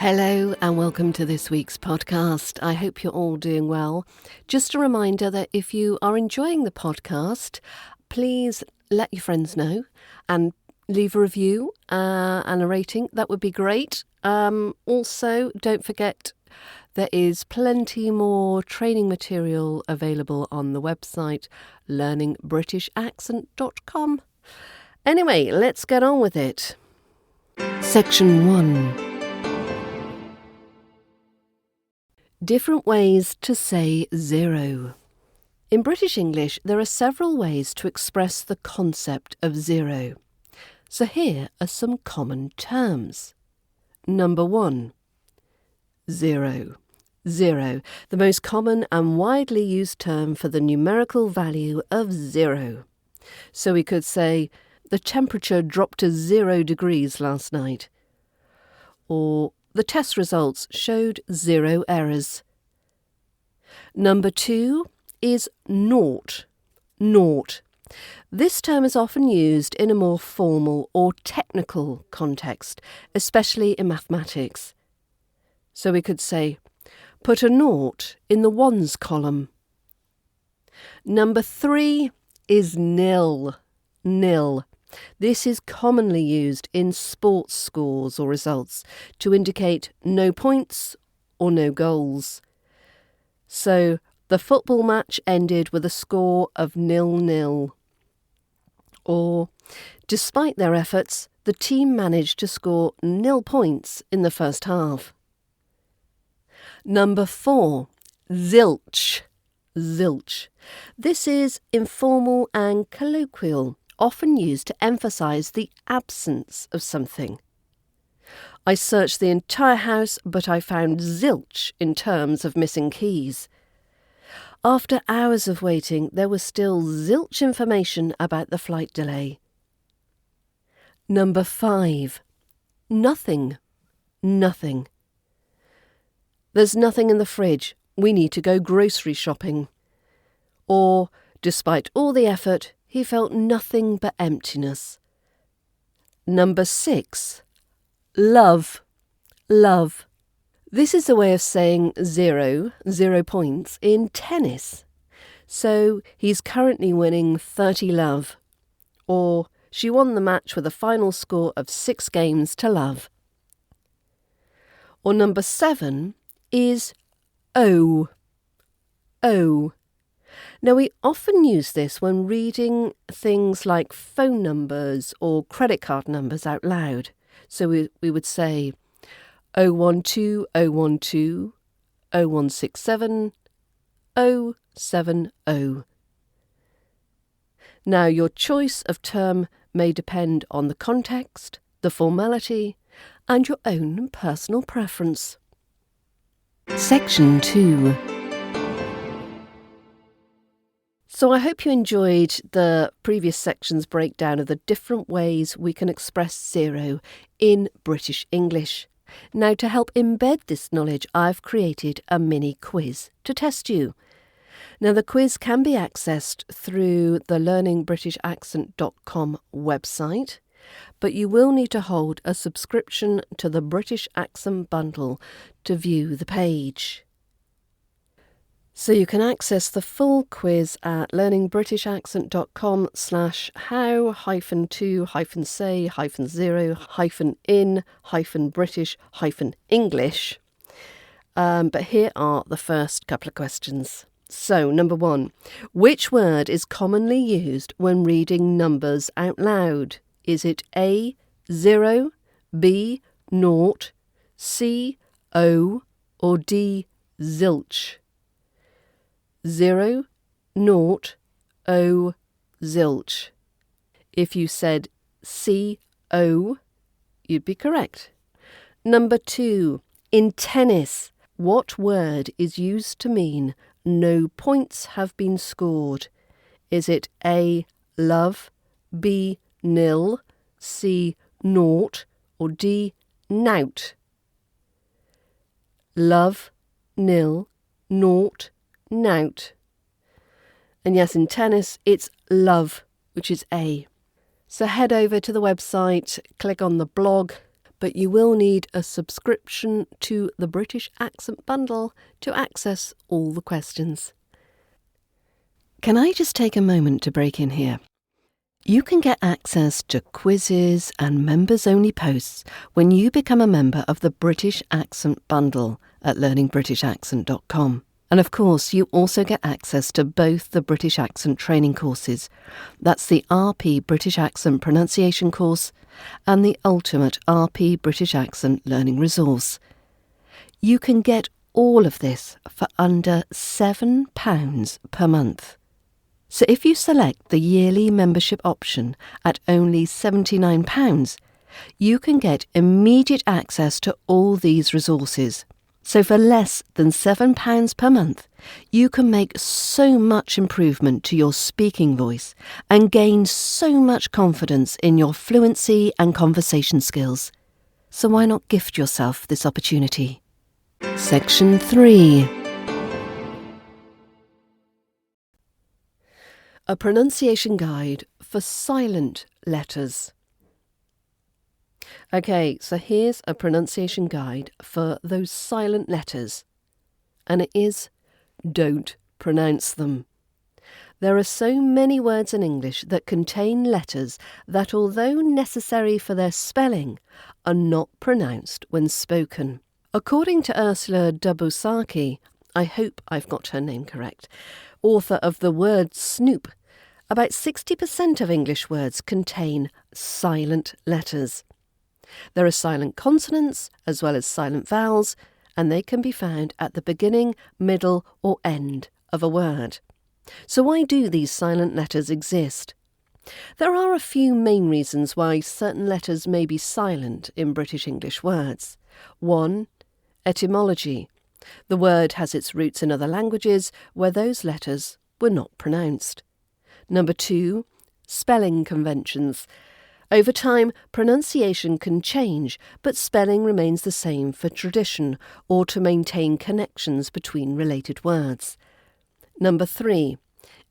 Hello and welcome to this week's podcast. I hope you're all doing well. Just a reminder that if you are enjoying the podcast, please let your friends know and leave a review and a rating. That would be great. Also, don't forget there is plenty more training material available on the website learningbritishaccent.com. Anyway, let's get on with it. Section 1. Different ways to say zero. In British English, there are several ways to express the concept of zero. So here are some common terms. Number 1. Zero. Zero, the most common and widely used term for the numerical value of zero. So we could say, the temperature dropped to 0 degrees last night. Or, the test results showed 0 errors. Number 2 is naught. Naught. This term is often used in a more formal or technical context, especially in mathematics. So we could say, put a naught in the ones column. Number 3 is nil. Nil. This is commonly used in sports scores or results to indicate no points or no goals. So, the football match ended with a score of 0-0. Or, despite their efforts, the team managed to score 0 points in the first half. Number 4, zilch. Zilch. This is informal and colloquial, often used to emphasise the absence of something. I searched the entire house, but I found zilch in terms of missing keys. After hours of waiting, there was still zilch information about the flight delay. Number 5. Nothing. Nothing. There's nothing in the fridge. We need to go grocery shopping. Or, despite all the effort, he felt nothing but emptiness. Number 6. Love. Love. This is a way of saying 0 points in tennis. So he's currently winning 30 love. Or she won the match with a final score of 6 games to love. Or number 7 is O. O. Now, we often use this when reading things like phone numbers or credit card numbers out loud. So we would say 012 012 0167 070. Now, your choice of term may depend on the context, the formality, and your own personal preference. Section 2. So I hope you enjoyed the previous section's breakdown of the different ways we can express zero in British English. Now, to help embed this knowledge, I've created a mini quiz to test you. Now, the quiz can be accessed through the learningbritishaccent.com website, but you will need to hold a subscription to the British Accent Bundle to view the page. So you can access the full quiz at learningbritishaccent.com/how-to-0-in-british-english. But here are the first couple of questions. So, number 1. Which word is commonly used when reading numbers out loud? Is it A, 0, B, naught, C, O, or D, zilch? 0, naught, O, zilch. If you said C-O, you'd be correct. Number 2. In tennis, what word is used to mean no points have been scored? Is it A, love, B, nil, C, naught, or D, nout? Love, nil, naught, nout. And yes, in tennis, it's love, which is A. So head over to the website, click on the blog but you will need a subscription to the British Accent Bundle to access all the questions. Can I just take a moment to break in here? You can get access to quizzes and members-only posts when you become a member of the British Accent Bundle at learningbritishaccent.com. And of course, you also get access to both the British Accent training courses. That's the RP British Accent Pronunciation course and the Ultimate RP British Accent Learning Resource. You can get all of this for under £7 per month. So if you select the yearly membership option at only £79, you can get immediate access to all these resources. So for less than £7 per month, you can make so much improvement to your speaking voice and gain so much confidence in your fluency and conversation skills. So why not gift yourself this opportunity? Section 3. A pronunciation guide for silent letters. Okay, so here's a pronunciation guide for those silent letters. And it is, don't pronounce them. There are so many words in English that contain letters that, although necessary for their spelling, are not pronounced when spoken. According to Ursula Dubosaki, I hope I've got her name correct, author of The Word Snoop, about 60% of English words contain silent letters. There are silent consonants as well as silent vowels, and they can be found at the beginning, middle or end of a word. So why do these silent letters exist? There are a few main reasons why certain letters may be silent in British English words. 1. Etymology. The word has its roots in other languages where those letters were not pronounced. Number 2, spelling conventions. Over time, pronunciation can change, but spelling remains the same for tradition or to maintain connections between related words. Number 3,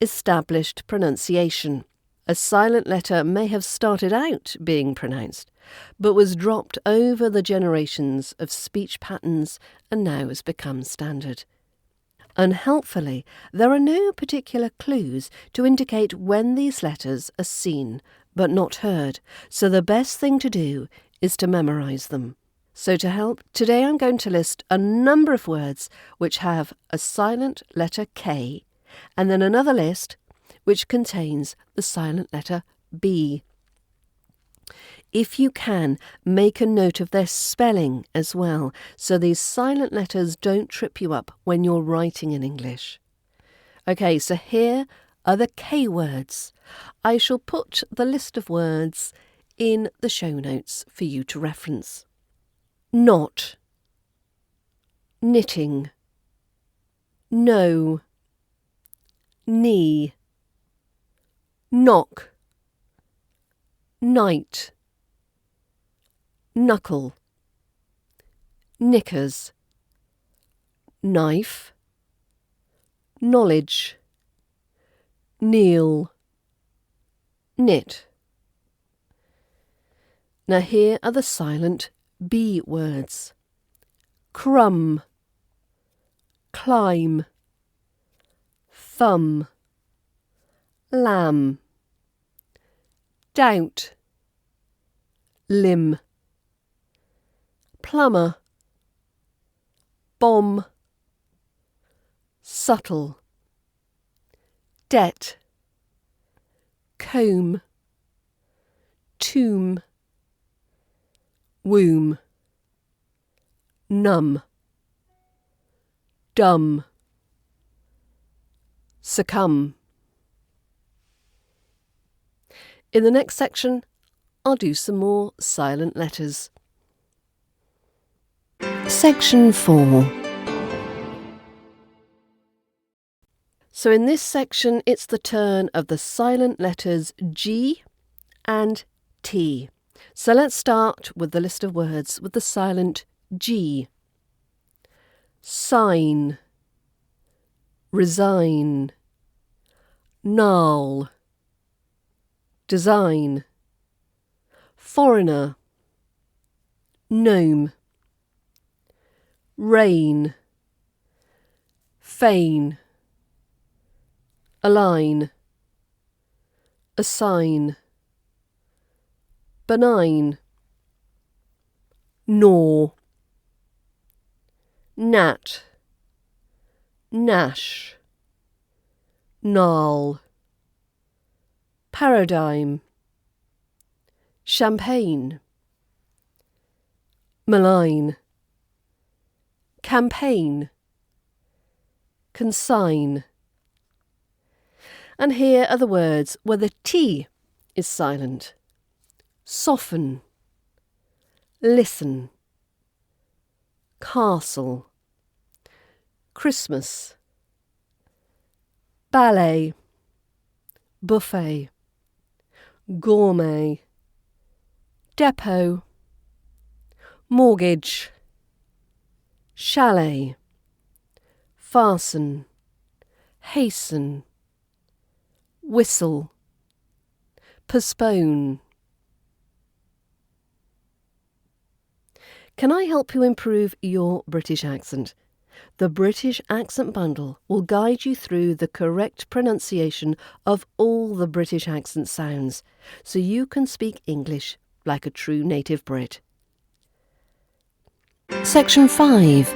established pronunciation. A silent letter may have started out being pronounced, but was dropped over the generations of speech patterns and now has become standard. Unhelpfully, there are no particular clues to indicate when these letters are seen but not heard, so the best thing to do is to memorise them. So to help, today I'm going to list a number of words which have a silent letter K, and then another list which contains the silent letter B. If you can, make a note of their spelling as well, so these silent letters don't trip you up when you're writing in English. Okay, so here are the K words. I shall put the list of words in the show notes for you to reference. Not, knitting, no, knee, knock, night, knuckle, knickers, knife, knowledge, kneel, knit. Now here are the silent B words. Crumb, climb, thumb, lamb, doubt, limb, plumber, bomb, subtle, debt, comb, tomb, womb, numb, dumb, succumb. In the next section, I'll do some more silent letters. Section 4. So in this section, it's the turn of the silent letters G and T. So let's start with the list of words with the silent G. Sign, resign, gnarl, design, foreigner, gnome, rain, feign, align, assign, benign, gnaw, gnat, gnash, gnarl, paradigm, champagne, malign, campaign, consign. And here are the words where the T is silent. Soften, listen, castle, Christmas, ballet, buffet, gourmet, depot, mortgage, chalet, fasten, hasten, whistle, postpone. Can I help you improve your British accent? The British Accent Bundle will guide you through the correct pronunciation of all the British accent sounds, so you can speak English like a true native Brit. Section 5.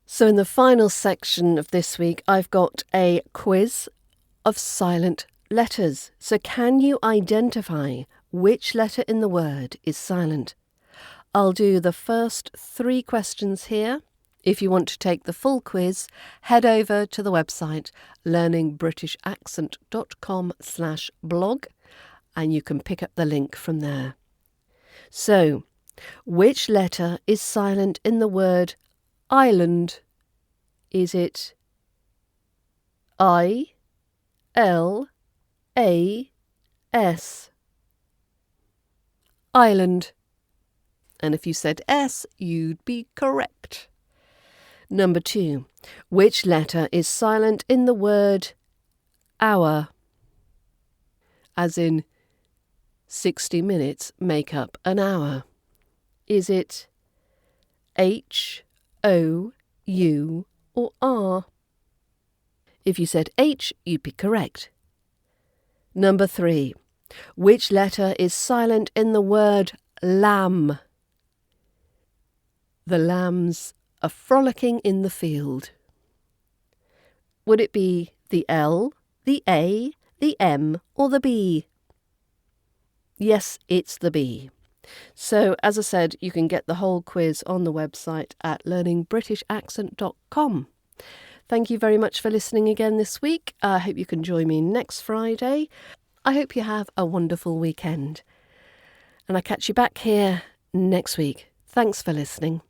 So in the final section of this week, I've got a quiz of silent letters. So can you identify which letter in the word is silent? I'll do the first 3 questions here. If you want to take the full quiz, head over to the website learningbritishaccent.com/blog and you can pick up the link from there. So, which letter is silent in the word island? Is it I, L, A, S? Island. And if you said S, you'd be correct. Number 2. Which letter is silent in the word hour? As in, 60 minutes make up an hour. Is it H, O, U, or R? If you said H, you'd be correct. Number 3. Which letter is silent in the word lamb? The lambs are frolicking in the field. Would it be the L, the A, the M, or the B? Yes, it's the B. So, as I said, you can get the whole quiz on the website at learningbritishaccent.com. Thank you very much for listening again this week. I hope you can join me next Friday. I hope you have a wonderful weekend. And I'll catch you back here next week. Thanks for listening.